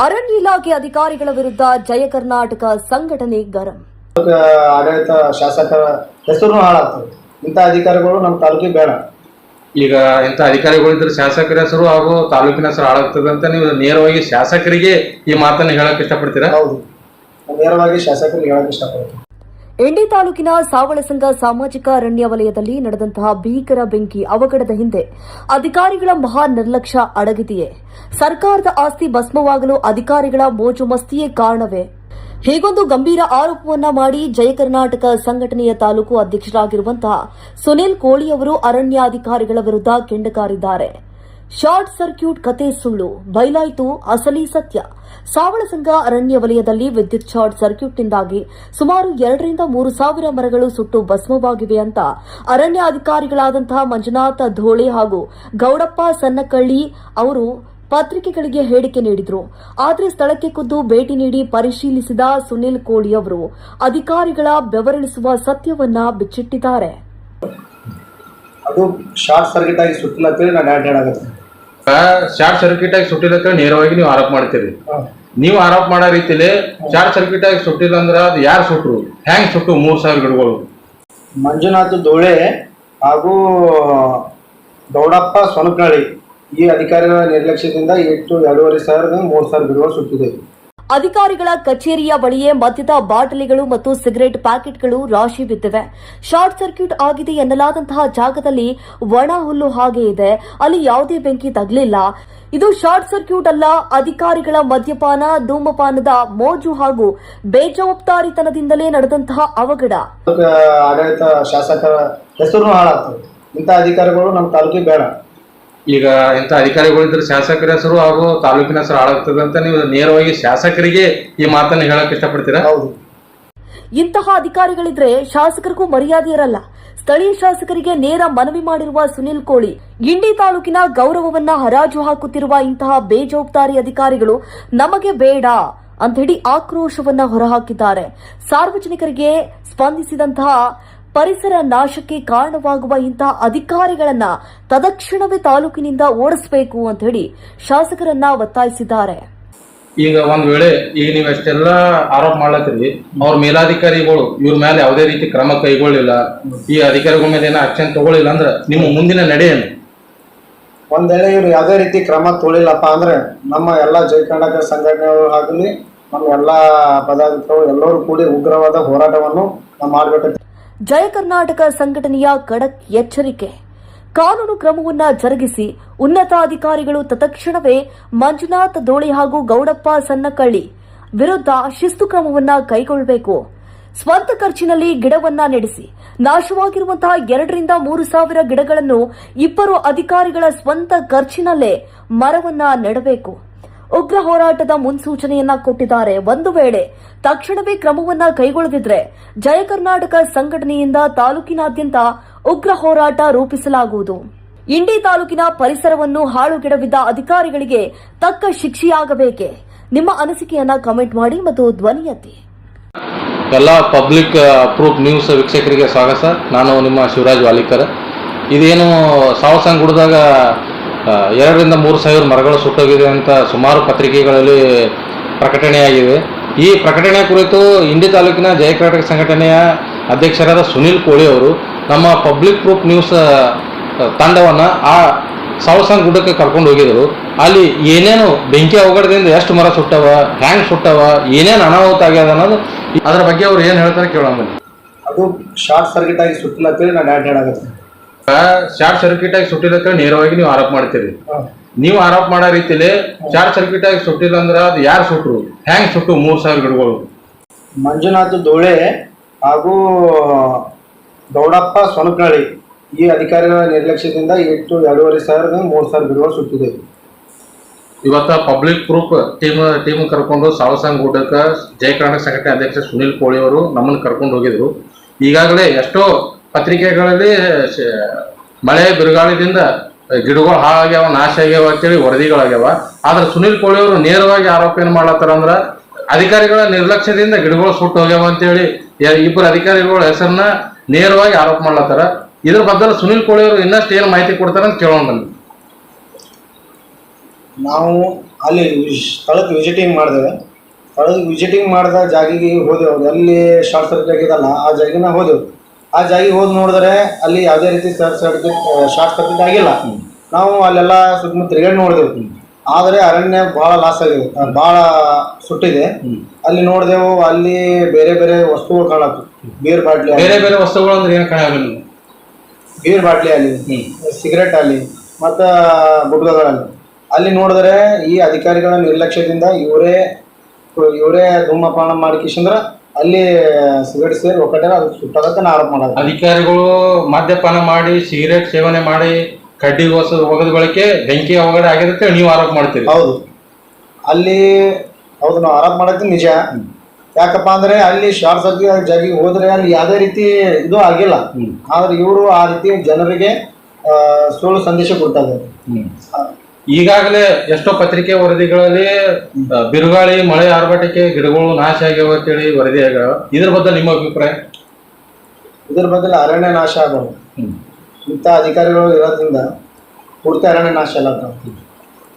ಅರಣ್ಯ ಇಲಾಖೆ ಅಧಿಕಾರಿಗಳ ವಿರುದ್ಧ ಜಯ ಕರ್ನಾಟಕ ಸಂಘಟನೆ ಗರಂ. ಆಡಳಿತ ಶಾಸಕರ ಹೆಸರು ಹಾಳಾಗ್ತದೆ. ಇಂಥ ಅಧಿಕಾರಿಗಳು ನಮ್ಮ ತಾಲೂಕಿಗೆ ಬೇಡ. ಈಗ ಇಂಥ ಅಧಿಕಾರಿಗಳಿದ್ರೆ ಶಾಸಕರ ಹೆಸರು ಹಾಗೂ ತಾಲೂಕಿನ ಹೆಸರು ಹಾಳಾಗ್ತದೆ ಅಂತ ನೀವು ನೇರವಾಗಿ ಶಾಸಕರಿಗೆ ಈ ಮಾತನ್ನು ಹೇಳಕ್ ಇಷ್ಟಪಡ್ತೀರಾ? ಹೌದು, ನೇರವಾಗಿ ಶಾಸಕರಿಗೆ ಹೇಳಕ್ ಇಷ್ಟಪಡ್ತೀನಿ. ಇಂಡಿ ತಾಲೂಕಿನ ಸಾವಳಸಂಗ ಸಾಮಾಜಿಕ ಅರಣ್ಯ ವಲಯದಲ್ಲಿ ನಡೆದಂತಹ ಭೀಕರ ಬೆಂಕಿ ಅವಘಡದ ಹಿಂದೆ ಅಧಿಕಾರಿಗಳ ಮಹಾ ನಿರ್ಲಕ್ಷ್ಯ ಅಡಗಿದೆಯೇ? ಸರ್ಕಾರದ ಆಸ್ತಿ ಭಸ್ಮವಾಗಲು ಅಧಿಕಾರಿಗಳ ಮೋಜು ಮಸ್ತಿಯೇ ಕಾರಣವೇ? ಹೀಗೊಂದು ಗಂಭೀರ ಆರೋಪವನ್ನ ಮಾಡಿ ಜಯ ಕರ್ನಾಟಕ ಸಂಘಟನೆಯ ತಾಲೂಕು ಅಧ್ಯಕ್ಷರಾಗಿರುವಂತಹ ಸುನಿಲ್ ಕೋಳಿ ಅವರು ಅರಣ್ಯಾಧಿಕಾರಿಗಳ ವಿರುದ್ಧ ಕೆಂಡಕಾರಿದ್ದಾರೆ. ಶಾರ್ಟ್ ಸರ್ಕ್ಯೂಟ್ ಕತೆ ಸುಳ್ಳು, ಬಯಲಾಯಿತು ಅಸಲಿ ಸತ್ಯ. ಸಾವಳಸಂಗ ಅರಣ್ಯ ವಲಯದಲ್ಲಿ ವಿದ್ಯುತ್ ಶಾರ್ಟ್ ಸರ್ಕ್ಯೂಟ್ನಿಂದಾಗಿ ಸುಮಾರು 2,000 3 ಸಾವಿರ ಮರಗಳು ಸುಟ್ಟು ಭಸ್ಮವಾಗಿವೆ ಅಂತ ಅರಣ್ಯ ಅಧಿಕಾರಿಗಳಾದಂತಹ ಮಂಜುನಾಥ ಧೋಳೆ ಹಾಗೂ ಗೌಡಪ್ಪ ಸನ್ನಕಳ್ಳಿ ಅವರು ಪತ್ರಿಕೆಗಳಿಗೆ ಹೇಳಿಕೆ ನೀಡಿದ್ರು. ಆದರೆ ಸ್ಥಳಕ್ಕೆ ಖುದ್ದು ಭೇಟಿ ನೀಡಿ ಪರಿಶೀಲಿಸಿದ ಸುನಿಲ್ ಕೋಳಿ ಅವರು ಅಧಿಕಾರಿಗಳ ಬೆವರಿಳಿಸುವ ಸತ್ಯವನ್ನ ಬಿಚ್ಚಿಟ್ಟಿದ್ದಾರೆ. ಅದು ಶಾರ್ಟ್ ಸರ್ಕ್ಯೂಟ್ ಆಗಿ ಸುಟ್ಟಿಲ್ಲ ನಾನು ಹೇಳಾಗುತ್ತೆ. ಶಾರ್ಟ್ ಸರ್ಕ್ಯೂಟ್ ಆಗಿ ಸುಟ್ಟಿಲ್ಲ ನೇರವಾಗಿ ನೀವು ಆರೋಪ ಮಾಡ್ತೀರಿ. ನೀವು ಆರೋಪ ಮಾಡೋ ರೀತಿಯಲ್ಲಿ ಶಾರ್ಟ್ ಸರ್ಕ್ಯೂಟ್ ಆಗಿ ಸುಟ್ಟಿಲ್ಲ ಅಂದ್ರೆ ಅದು ಯಾರು ಸುಟ್ರು, ಹ್ಯಾಂಗ್ ಸುಟ್ಟು 3,000 ಗಿಡಗಳು? ಮಂಜುನಾಥ ಧೋಳೆ ಹಾಗೂ ಗೌಡಪ್ಪ ಸೊನಕನಳ್ಳಿ ಈ ಅಧಿಕಾರಿಗಳ ನಿರ್ಲಕ್ಷ್ಯದಿಂದ 2,500 3,000 ಗಿಡಗಳು ಸುಟ್ಟಿದೆ. ಅಧಿಕಾರಿಗಳ ಕಚೇರಿಯ ಬಳಿಯೇ ಮದ್ಯದ ಬಾಟಲಿಗಳು ಮತ್ತು ಸಿಗರೆಟ್ ಪ್ಯಾಕೆಟ್ಗಳು ರಾಶಿ ಬಿದ್ದಿವೆ. ಶಾರ್ಟ್ ಸರ್ಕ್ಯೂಟ್ ಆಗಿದೆ ಎನ್ನಲಾದಂತಹ ಜಾಗದಲ್ಲಿ ಒಣ ಹುಲ್ಲು ಹಾಗೆ ಇದೆ. ಅಲ್ಲಿ ಯಾವುದೇ ಬೆಂಕಿ ತಗಲಿಲ್ಲ. ಇದು ಶಾರ್ಟ್ ಸರ್ಕ್ಯೂಟ್ ಅಲ್ಲ, ಅಧಿಕಾರಿಗಳ ಮದ್ಯಪಾನ ಧೂಮಪಾನದ ಮೋಜು ಹಾಗೂ ಬೇಜವಾಬ್ದಾರಿತನದಿಂದಲೇ ನಡೆದಂತಹ ಅವಘಡ. ಆಡಳಿತ ಶಾಸಕರ ಹೆಸರು ಹಾಳಾಗ್ತದೆ. ಇಂಥ ಅಧಿಕಾರಿಗಳು ನಮ್ಮ ತಾಲೂಕಿಗೆ ಬೇಡ. ಈಗ ಇಂಥ ಅಧಿಕಾರಿಗಳಿದ್ರೆ ಶಾಸಕರ ಹೆಸರು ಹಾಗೂ ತಾಲೂಕಿನ ಹೆಸರು ಹಾಳಾಗ್ತದೆ ಅಂತ ನೀವು ನೇರವಾಗಿ ಶಾಸಕರಿಗೆ ಈ ಮಾತನ್ನು ಹೇಳಕ್ ಇಷ್ಟಪಡ್ತೀರಾ? ಹೌದು. ಇಂತಹ ಅಧಿಕಾರಿಗಳಿದ್ರೆ ಶಾಸಕರಿಗೂ ಮರ್ಯಾದೆ ಇರಲ್ಲ. ಸ್ಥಳೀಯ ಶಾಸಕರಿಗೆ ನೇರ ಮನವಿ ಮಾಡಿರುವ ಸುನಿಲ್ ಕೋಳಿ, ಇಂಡಿ ತಾಲೂಕಿನ ಗೌರವವನ್ನ ಹರಾಜು ಹಾಕುತ್ತಿರುವ ಇಂತಹ ಬೇಜವಾಬ್ದಾರಿ ಅಧಿಕಾರಿಗಳು ನಮಗೆ ಬೇಡ ಅಂತ ಹೇಳಿ ಆಕ್ರೋಶವನ್ನ ಹೊರಹಾಕಿದ್ದಾರೆ. ಸಾರ್ವಜನಿಕರಿಗೆ ಸ್ಪಂದಿಸಿದಂತಹ ಪರಿಸರ ನಾಶಕ್ಕೆ ಕಾರಣವಾಗುವ ಇಂತಹ ಅಧಿಕಾರಿಗಳನ್ನ ತದಕ್ಷಣವೇ ತಾಲೂಕಿನಿಂದ ಓಡಿಸಬೇಕು ಅಂತ ಹೇಳಿ ಶಾಸಕರನ್ನ ಒತ್ತಾಯಿಸಿದ್ದಾರೆ. ಈಗ ಒಂದ್ ವೇಳೆ ಈಗ ನೀವು ಅಷ್ಟೆಲ್ಲ ಆರೋಪ ಮಾಡ್ಲತ್ತೀರಿ, ಅವ್ರ ಮೇಲಾಧಿಕಾರಿಗಳು ಇವ್ರ ಮೇಲೆ ಯಾವುದೇ ರೀತಿ ಕ್ರಮ ಕೈಗೊಳ್ಳಿಲ್ಲ, ಈ ಅಧಿಕಾರಿಗಳ ಮೇಲೆ ಏನೋ ಆಕ್ಷನ್ ತಗೊಳ್ಳಿಲ್ಲ ಅಂದ್ರೆ ನಿಮ್ಮ ಮುಂದಿನ ನಡೆ ಏನು? ಒಂದ್ ವೇಳೆ ಇವ್ರು ಯಾವುದೇ ರೀತಿ ಕ್ರಮ ತಗೊಳ್ಳಿಲ್ಲಪ್ಪ ಅಂದ್ರೆ ನಮ್ಮ ಎಲ್ಲಾ ಜಯ ಕರ್ನಾಟಕ ಸಂಘಟನೆಗಳು ಆಗಲಿ ನಮ್ಮ ಎಲ್ಲಾ ಪದಾಧಿಕಾರಿಗಳು ಎಲ್ಲರೂ ಕೂಡಿ ಉಗ್ರವಾದ ಹೋರಾಟವನ್ನು ನಾವು ಮಾಡಬೇಕು. ಜಯ ಕರ್ನಾಟಕ ಸಂಘಟನೆಯ ಖಡಕ್ ಎಚ್ಚರಿಕೆ. ಕಾನೂನು ಕ್ರಮವನ್ನ ಜರುಗಿಸಿ ಉನ್ನತ ಅಧಿಕಾರಿಗಳು ತತ್ಕ್ಷಣವೇ ಮಂಜುನಾಥ ಧೋಳೆ ಹಾಗೂ ಗೌಡಪ್ಪ ಸನ್ನಕಳ್ಳಿ ವಿರುದ್ಧ ಶಿಸ್ತು ಕ್ರಮವನ್ನ ಕೈಗೊಳ್ಳಬೇಕು. ಸ್ವಂತ ಖರ್ಚಿನಲ್ಲಿ ಗಿಡವನ್ನ ನೆಡೆಸಿ ನಾಶವಾಗಿರುವಂತಹ 2,000 3 ಸಾವಿರ ಗಿಡಗಳನ್ನು 2 ಅಧಿಕಾರಿಗಳ ಸ್ವಂತ ಖರ್ಚಿನಲ್ಲೇ ಮರವನ್ನ ನೆಡಬೇಕು. ಉಗ್ರ ಹೋರಾಟದ ಮುನ್ಸೂಚನೆಯನ್ನ ಕೊಟ್ಟಿದ್ದಾರೆ. ಒಂದು ವೇಳೆ ತಕ್ಷಣವೇ ಕ್ರಮವನ್ನ ಕೈಗೊಳ್ಳದಿದ್ರೆ ಜಯ ಕರ್ನಾಟಕ ಸಂಘಟನೆಯಿಂದ ತಾಲೂಕಿನಾದ್ಯಂತ ಉಗ್ರ ಹೋರಾಟ ರೂಪಿಸಲಾಗುವುದು. ಇಂಡಿ ತಾಲೂಕಿನ ಪರಿಸರವನ್ನು ಹಾಳುಗೆಡವಿದ್ದ ಅಧಿಕಾರಿಗಳಿಗೆ ತಕ್ಕ ಶಿಕ್ಷೆಯಾಗಬೇಕೆ? ನಿಮ್ಮ ಅನಿಸಿಕೆಯನ್ನ ಕಮೆಂಟ್ ಮಾಡಿ ಮತ್ತು ಧ್ವನಿ ಎತ್ತಿ. ಎಲ್ಲ ಪಬ್ಲಿಕ್ ಪ್ರೂಫ್ ನ್ಯೂಸ್ ವೀಕ್ಷಕರಿಗೆ ಸ್ವಾಗತ. ನಾನು ನಿಮ್ಮ ಶಿವರಾಜ್ ವಾಲಿಕರ್. ಇದೇನು ಸಾವಸಂಗ ಗುಡ್ದಾಗ 2,000 3 ಸಾವಿರ ಮರಗಳು ಸುಟ್ಟೋಗಿದೆ ಅಂತ ಸುಮಾರು ಪತ್ರಿಕೆಗಳಲ್ಲಿ ಪ್ರಕಟಣೆಯಾಗಿದೆ. ಈ ಪ್ರಕಟಣೆ ಕುರಿತು ಇಂಡಿ ತಾಲೂಕಿನ ಜಯ ಕರ್ನಾಟಕ ಸಂಘಟನೆಯ ಅಧ್ಯಕ್ಷರಾದ ಸುನಿಲ್ ಕೋಳಿ ಅವರು ನಮ್ಮ ಪಬ್ಲಿಕ್ ಪ್ರೂಫ್ ನ್ಯೂಸ್ ತಂಡವನ್ನು ಆ ಸಾವಸಂಗ ಗುಡ್ಡಕ್ಕೆ ಕರ್ಕೊಂಡು ಹೋಗಿದ್ರು. ಅಲ್ಲಿ ಏನೇನು ಬೆಂಕಿ ಅವಘಡದಿಂದ ಎಷ್ಟು ಮರ ಸುಟ್ಟವ, ಹ್ಯಾಂಗ್ ಸುಟ್ಟವ, ಏನೇನು ಅನಾಹುತ ಆಗ್ಯದ ಅನ್ನೋದು ಅದರ ಬಗ್ಗೆ ಅವ್ರು ಏನು ಹೇಳ್ತಾರೆ ಕೇಳೋಣ. ಅದು ಶಾರ್ಟ್ ಸರ್ಕ್ಯೂಟ್ ಆಗಿ ಸುಟ್ಟಿಲ್ಲ ನಾನು ಹೇಳಾಗುತ್ತೆ. ಶಾರ್ಟ್ ಸರ್ಕ್ಯೂಟ್ ಆಗಿ ಸುಟ್ಟಿಲ್ಲ ನೇರವಾಗಿ ನೀವು ಆರೋಪ ಮಾಡ್ತೀರಿ. ನೀವು ಆರೋಪ ಮಾಡೋ ರೀತಿಯಲ್ಲಿ ಶಾರ್ಟ್ ಸರ್ಕ್ಯೂಟ್ ಆಗಿ ಸುಟ್ಟಿಲ್ಲ ಅಂದ್ರೆ ಅದು ಯಾರು ಸುಟ್ರು, ಹ್ಯಾಂಗ್ ಸುಟ್ಟು 3,000 ಗಿಡಗಳು? ಮಂಜುನಾಥ ಧೋಳೆ ಹಾಗೂ ಗೌಡಪ್ಪ ಸೊನಕನಳ್ಳಿ ಈ ಅಧಿಕಾರಿಗಳ ನಿರ್ಲಕ್ಷ್ಯದಿಂದ 2,500 3,000 ಗಿಡಗಳು ಸುಟ್ಟಿದೆ. ಇವತ್ತ ಪಬ್ಲಿಕ್ ಪ್ರೂಫ್ ಟೀಮ್ ಕರ್ಕೊಂಡು ಸಾವಸಂಗ ಗುಡ್ಡಕ್ಕೆ ಜಯ ಕರ್ನಾಟಕ ಸಂಘಟನೆ ಅಧ್ಯಕ್ಷ ಸುನಿಲ್ ಕೋಳಿ ಅವರು ನಮ್ಮನ್ನು ಕರ್ಕೊಂಡು ಹೋಗಿದ್ರು. ಈಗಾಗಲೇ ಎಷ್ಟೋ ಪತ್ರಿಕೆಗಳಲ್ಲಿ ಮಳೆ ಬಿರುಗಾಳಿದಿಂದ ಗಿಡಗಳು ಹಾಳಾಗ್ಯಾವ, ನಾಶ ಆಗ್ಯಾವ ಅಂತೇಳಿ ವರದಿಗಳಾಗ್ಯಾವ. ಆದ್ರೆ ಸುನಿಲ್ ಕೋಳಿ ಅವರು ನೇರವಾಗಿ ಆರೋಪ ಏನ್ ಮಾಡ್ಲತ್ತಾರ ಅಂದ್ರ ಅಧಿಕಾರಿಗಳ ನಿರ್ಲಕ್ಷ್ಯದಿಂದ ಗಿಡಗಳು ಸುಟ್ಟು ಹೋಗ್ಯಾವ ಅಂತೇಳಿ 2 ಅಧಿಕಾರಿಗಳ ಹೆಸರನ್ನ ನೇರವಾಗಿ ಆರೋಪ ಮಾಡ್ಲತ್ತಾರ. ಇದ್ರ ಬದಲು ಸುನಿಲ್ ಕೋಳಿ ಅವರು ಇನ್ನಷ್ಟು ಏನು ಮಾಹಿತಿ ಕೊಡ್ತಾರ ಅಂತ ಕೇಳೋಣ. ನಾವು ಅಲ್ಲಿ ಸ್ಥಳಕ್ಕೆ ವಿಸಿಟಿಂಗ್ ಮಾಡಿದೆ. ಸ್ಥಳಕ್ಕೆ ವಿಸಿಟಿಂಗ್ ಮಾಡಿದ ಜಾಗಿಗೆ ಹೋದೆವು. ಎಲ್ಲಿ ಶಾರ್ಟ್ ಸರ್ಕ್ಯೂಟ್ ಆಗಿದಲ್ಲ ಆ ಜಾಗಿನ ಹೋದೆವು. ಆ ಜಾಗಿಗೆ ಹೋಗಿ ನೋಡಿದ್ರೆ ಅಲ್ಲಿ ಯಾವುದೇ ರೀತಿ ಶಾರ್ಟ್ ಸರ್ಕ್ಯೂಟ್ ಆಗಿಲ್ಲ. ನಾವು ಅಲ್ಲೆಲ್ಲ ಸುತ್ತಮುತ್ತ ತಿರುಗಾಡಿ ನೋಡಿದೆವು. ಆದರೆ ಅರಣ್ಯ ಭಾಳ ಲಾಸ್ ಆಗಿದೆ, ಭಾಳ ಸುಟ್ಟಿದೆ. ಅಲ್ಲಿ ನೋಡಿದೆವು, ಅಲ್ಲಿ ಬೇರೆ ಬೇರೆ ವಸ್ತುಗಳು ಕಾಣತ್ತು. ಬೀರ್ ಬಾಟ್ಲಿ, ಬೇರೆ ಬೇರೆ ವಸ್ತುಗಳು ಅಂದ್ರೆ ಏನು ಕಾಣಲ್ಲ. ಬೀರ್ ಬಾಟ್ಲಿ ಅಲ್ಲಿ, ಸಿಗರೆಟ್ ಅಲ್ಲಿ, ಮತ್ತು ಗುಡ್ಗಗಳಲ್ಲಿ ಅಲ್ಲಿ ನೋಡಿದ್ರೆ ಈ ಅಧಿಕಾರಿಗಳ ನಿರ್ಲಕ್ಷ್ಯದಿಂದ ಇವರೇ ಧೂಮಪಾನ ಮಾಡಿಕಿಸಂದ್ರ ಅಲ್ಲಿ ಸಿಗರೆಟ್ ಸೇರಿ ಒಕ್ಕಟ್ಟೆ ಅದು ಸುಟ್ಟದಕ್ಕೆ ಆರೋಪ ಮಾಡೋದು. ಅಧಿಕಾರಿಗಳು ಮದ್ಯಪಾನ ಮಾಡಿ ಸಿಗರೇಟ್ ಸೇವನೆ ಮಾಡಿ ಕಡ್ಡಿ ಒಗದ ಬಳಕೆ ಬೆಂಕಿ ಅವಘಡ ಆಗಿರುತ್ತೆ ನೀವು ಆರೋಪ ಮಾಡ್ತೀರಿ. ಹೌದು, ಅಲ್ಲಿ ಹೌದು ನಾವು ಆರೋಪ ಮಾಡೋದು ನಿಜ. ಯಾಕಪ್ಪ ಅಂದ್ರೆ ಅಲ್ಲಿ ಶಾರ್ಟ್ ಸರ್ಕ್ಯೂಟ್ ಜಾಗಿಗೆ ಹೋದ್ರೆ ಅಲ್ಲಿ ಯಾವುದೇ ರೀತಿ ಇದು ಆಗಿಲ್ಲ. ಆದ್ರೆ ಇವರು ಆ ರೀತಿ ಜನರಿಗೆ ಸುಳ್ಳು ಸಂದೇಶ ಕೊಡ್ತಾರೆ. ಈಗಾಗಲೇ ಎಷ್ಟೋ ಪತ್ರಿಕೆ ವರದಿಗಳಲ್ಲಿ ಬಿರುಗಾಳಿ ಮಳೆ ಆರ್ಭಟಕ್ಕೆ ಗಿಡಗಳು ನಾಶ ಆಗ್ಯಾವ ಅಂತೇಳಿ ವರದಿ ಆಗ್ಯಾವ. ಇದ್ರ ಬಗ್ಗೆ ನಿಮ್ಮ ಅಭಿಪ್ರಾಯ? ಇದ್ರ ಬದಲು ಅರಣ್ಯ ನಾಶ ಆಗೋದು. ಇಂಥ ಅಧಿಕಾರಿಗಳು ಇರೋದ್ರಿಂದ ಪೂರ್ತಿ ಅರಣ್ಯ ನಾಶ ಎಲ್ಲ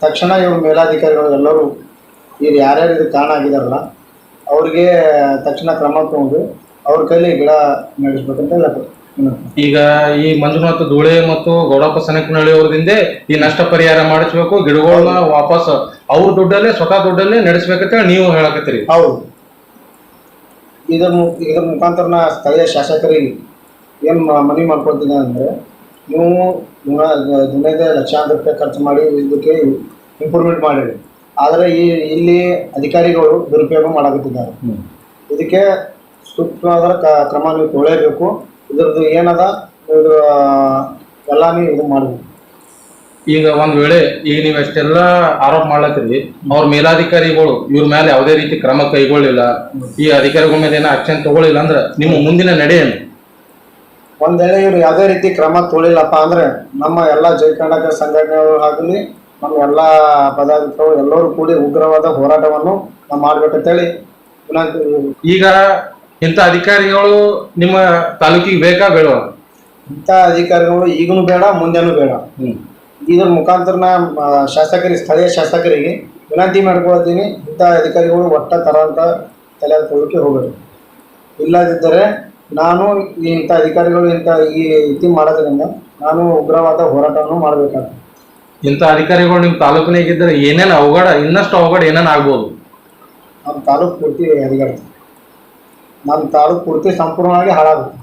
ತಕ್ಷಣ ಇವರು ಮೇಲಾಧಿಕಾರಿಗಳು ಎಲ್ಲರೂ ಇವ್ರು ಯಾರ್ಯಾರು ಇದಕ್ಕೆ ಕಾರಣ ಆಗಿದಾರಲ್ಲ ಅವ್ರಿಗೆ ತಕ್ಷಣ ಕ್ರಮ ತಗೊಂಡು ಅವ್ರ ಕೈಲಿ ಗಿಡ ನಡೆಸ್ಬೇಕಂತ ಹೇಳ್ತಾರೆ. ಈಗ ಈ ಮಂಜುನಾಥ ಧೂಳೆ ಮತ್ತು ಗೌಡಪ್ಪ ಸನಕನಹಳ್ಳಿ ಅವರಿಂದ ಈ ನಷ್ಟ ಪರಿಹಾರ ಮಾಡಿಸ್ಬೇಕು, ಗಿಡಗಳನ್ನ ವಾಪಸ್ ಅವ್ರ ದುಡ್ಡಲ್ಲೇ ಸ್ವತಃ ದುಡ್ಡಲ್ಲೇ ನಡೆಸ್ಬೇಕಂತ ನೀವು ಹೇಳಕತ್ತೀರಿ. ಹೌದು, ಇದ್ರ ಮುಖಾಂತರ ನಾ ಸ್ಥಳೀಯ ಶಾಸಕರಿಗೆ ಏನು ಮನವಿ ಮಾಡ್ಕೊಳ್ತೀನಿ ಅಂದರೆ, ನೀವು ದಿನದ ಲಕ್ಷಾಂತರ ರೂಪಾಯಿ ಖರ್ಚು ಮಾಡಿ ಇದಕ್ಕೆ ಇಂಪ್ರೂವ್ಮೆಂಟ್ ಮಾಡಿರಿ. ಆದರೆ ಇಲ್ಲಿ ಅಧಿಕಾರಿಗಳು ದುರುಪಯೋಗ ಮಾಡಾಕತ್ತಿದ್ದಾರೆ. ಇದಕ್ಕೆ ಸೂಕ್ತವಾದ ಕ್ರಮ ನೀವು ತೊಗೊಳ್ಳೇಬೇಕು. ಇದ್ರದ್ದು ಏನದ ಇದು ಎಲ್ಲ ನೀವು ಇದು ಮಾಡಬೇಕು. ಈಗ ಒಂದ್ ವೇಳೆ ಈಗ ನೀವು ಅಷ್ಟೆಲ್ಲ ಆರೋಪ ಮಾಡ್ಲತ್ತೀರಿ, ಅವ್ರ ಮೇಲಾಧಿಕಾರಿಗಳು ಇವ್ರ ಮೇಲೆ ಯಾವುದೇ ರೀತಿ ಕ್ರಮ ಕೈಗೊಳ್ಳಿಲ್ಲ, ಈ ಅಧಿಕಾರಿಗಳ ಮೇಲೆ ಏನೋ ಆಕ್ಷನ್ ತಗೊಳ್ಳಿಲ್ಲ ಅಂದ್ರೆ ನಿಮ್ಮ ಮುಂದಿನ ನಡೆ ಏನು? ಒಂದ್ ವೇಳೆ ಇವ್ರು ಯಾವುದೇ ರೀತಿ ಕ್ರಮ ತೊಗೊಳ್ಳಿಲ್ಲಪ್ಪ ಅಂದ್ರೆ ನಮ್ಮ ಎಲ್ಲ ಜೈಕರ್ನಾಟಕ ಸಂಘಟನೆಗಳು ಆಗಲಿ ನಮ್ಮ ಎಲ್ಲ ಪದಾಧಿಕಾರಿಗಳು ಎಲ್ಲರೂ ಕೂಡಿ ಉಗ್ರವಾದ ಹೋರಾಟವನ್ನು ನಾವು ಮಾಡ್ಬೇಕಂತೇಳಿ ಈಗ ಇಂಥ ಅಧಿಕಾರಿಗಳು ನಿಮ್ಮ ತಾಲೂಕಿಗೆ ಬೇಕಾ ಬೇಡವಾ? ಇಂಥ ಅಧಿಕಾರಿಗಳು ಈಗಲೂ ಬೇಡ, ಮುಂದೆನೂ ಬೇಡ. ಇದ್ರ ಮುಖಾಂತರ ಶಾಸಕರಿಗೆ, ಸ್ಥಳೀಯ ಶಾಸಕರಿಗೆ ವಿನಂತಿ ಮಾಡ್ಕೊಳ್ತೀನಿ, ಇಂಥ ಅಧಿಕಾರಿಗಳು ಒಟ್ಟ ತರಂತ ತಲೆ ತೊಳಕ್ಕೆ ಹೋಗಬೇಕು. ಇಲ್ಲದಿದ್ದರೆ ನಾನು ಇಂಥ ಅಧಿಕಾರಿಗಳು ಈ ರೀತಿ ಮಾಡೋದ್ರಿಂದ ನಾನು ಉಗ್ರವಾದ ಹೋರಾಟವನ್ನು ಮಾಡಬೇಕಾಗ್ತದೆ. ಇಂಥ ಅಧಿಕಾರಿಗಳು ನಿಮ್ಮ ತಾಲೂಕಿನಾಗಿದ್ದರೆ ಏನೇನು ಅವಘಡ, ಇನ್ನಷ್ಟು ಅವಘಡ ಏನೇನು ಆಗ್ಬೋದು? ನಮ್ಮ ತಾಲೂಕು ಪೂರ್ತಿ ಅಧಿಕಾರಿ, ನಮ್ಮ ತಾಲೂಕು ಪೂರ್ತಿ ಸಂಪೂರ್ಣವಾಗಿ ಹಾಳಾಗುತ್ತೆ.